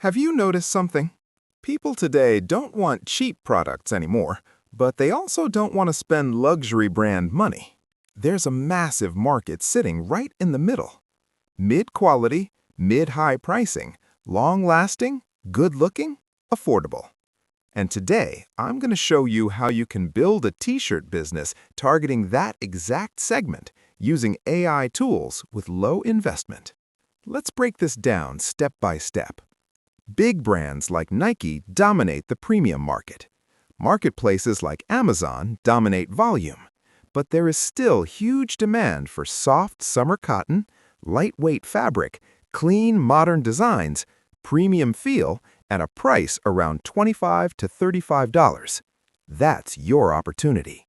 Have you noticed something? People today don't want cheap products anymore, but they also don't want to spend luxury brand money. There's a massive market sitting right in the middle. Mid-quality, mid-high pricing, long-lasting, good-looking, affordable. And today, I'm going to show you how you can build a t-shirt business targeting that exact segment using AI tools with low investment. Let's break this down step by step. Big brands like Nike dominate the premium market. Marketplaces like Amazon dominate volume. But there is still huge demand for soft summer cotton, lightweight fabric, clean modern designs, premium feel, and a price around $25 to $35. That's your opportunity.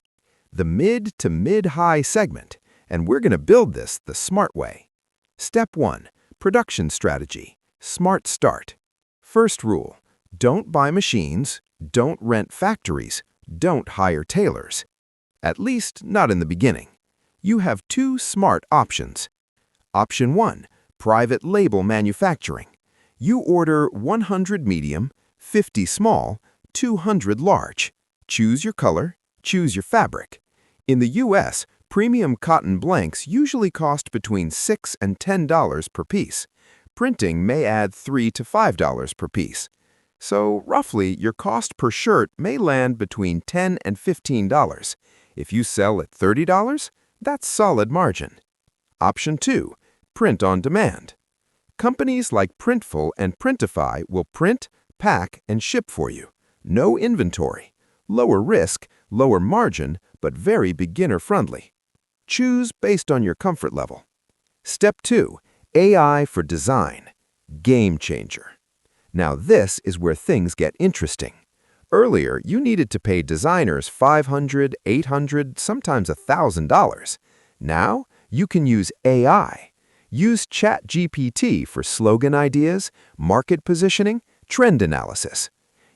The mid to mid-high segment, and we're going to build this the smart way. Step 1. Production strategy. Smart start. First rule, don't buy machines, don't rent factories, don't hire tailors. At least not in the beginning. You have two smart options. Option 1, private label manufacturing. You order 100 medium, 50 small, 200 large. Choose your color, choose your fabric. In the US, premium cotton blanks usually cost between $6 and $10 per piece. Printing may add $3 to $5 per piece. So roughly, your cost per shirt may land between $10 and $15. If you sell at $30, that's solid margin. Option 2, print on demand. Companies like Printful and Printify will print, pack, and ship for you. No inventory. Lower risk, lower margin, but very beginner-friendly. Choose based on your comfort level. Step 2. AI for design. Game changer. Now this is where things get interesting. Earlier, you needed to pay designers $500, $800, sometimes $1,000. Now, you can use AI. Use ChatGPT for slogan ideas, market positioning, trend analysis.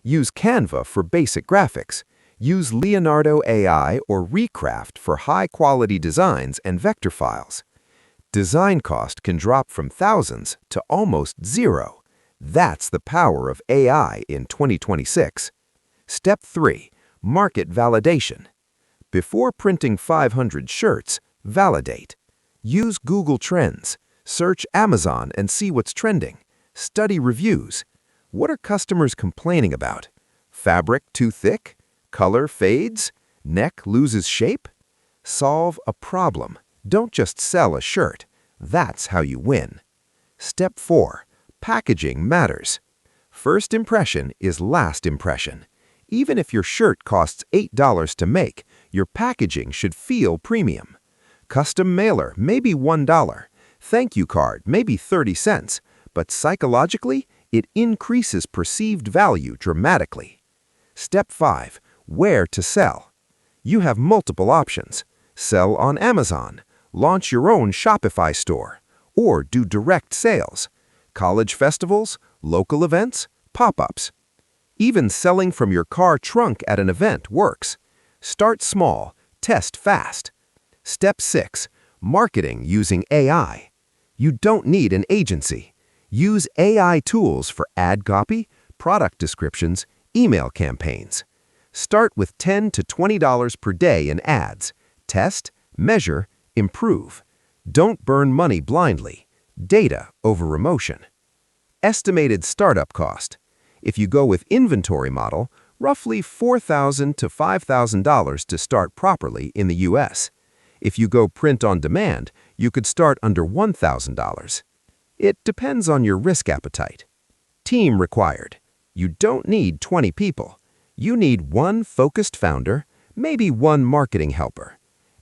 Use Canva for basic graphics. Use Leonardo AI or Recraft for high-quality designs and vector files. Design cost can drop from thousands to almost zero. That's the power of AI in 2026. Step 3. Market validation. Before printing 500 shirts, validate. Use Google Trends. Search Amazon and see what's trending. Study reviews. What are customers complaining about? Fabric too thick? Color fades? Neck loses shape? Solve a problem. Don't just sell a shirt. That's how you win. Step 4. Packaging matters. First impression is last impression. Even if your shirt costs $8 to make, your packaging should feel premium. Custom mailer may be $1. Thank you card may be 30 cents, but psychologically, it increases perceived value dramatically. Step 5. Where to sell. You have multiple options. Sell on Amazon. Launch your own Shopify store. Or do direct sales. College festivals, local events, pop-ups. Even selling from your car trunk at an event works. Start small, test fast. Step 6. Marketing using AI. You don't need an agency. Use AI tools for ad copy, product descriptions, email campaigns. Start with $10 to $20 per day in ads. Test, measure, improve. Don't burn money blindly. Data over emotion. Estimated startup cost. If you go with inventory model, roughly $4,000 to $5,000 to start properly in the US. If you go print on demand, you could start under $1,000. It depends on your risk appetite. Team required. You don't need 20 people. You need one focused founder, maybe one marketing helper.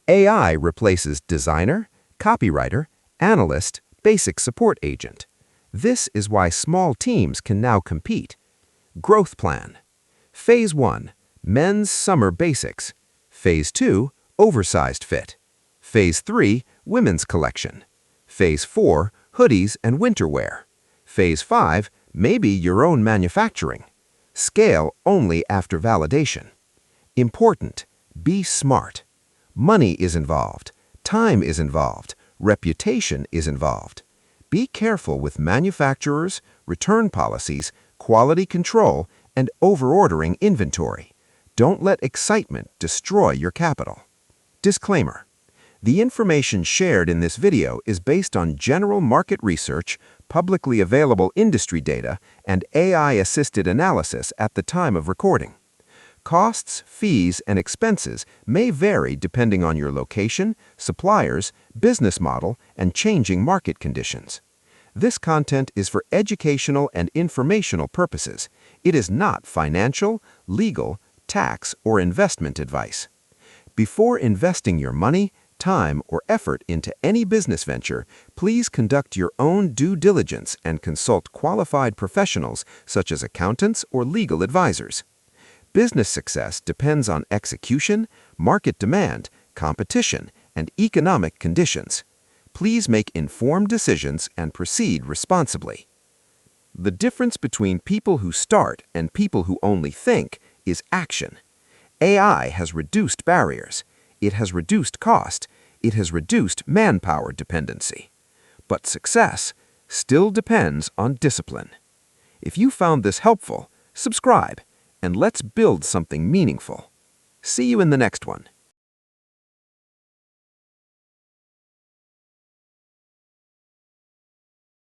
AI replaces designer, copywriter, analyst, basic support agent. This is why small teams can now compete. Growth plan. Phase 1, men's summer basics. Phase 2, oversized fit. Phase 3, women's collection. Phase 4, hoodies and winter wear. Phase 5, maybe your own manufacturing. Scale only after validation. Important, be smart. Money is involved, time is involved, reputation is involved. Be careful with manufacturers, return policies, quality control, and overordering inventory. Don't let excitement destroy your capital. Disclaimer: the information shared in this video is based on general market research, publicly available industry data, and AI-assisted analysis at the time of recording. Costs, fees, and expenses may vary depending on your location, suppliers, business model, and changing market conditions. This content is for educational and informational purposes. It is not financial, legal, tax, or investment advice. Before investing your money, time, or effort into any business venture, please conduct your own due diligence and consult qualified professionals such as accountants or legal advisors. Business success depends on execution, market demand, competition, and economic conditions. Please make informed decisions and proceed responsibly. The difference between people who start and people who only think is action. AI has reduced barriers. It has reduced cost. It has reduced manpower dependency. But success still depends on discipline. If you found this helpful, subscribe, and let's build something meaningful. See you in the next one.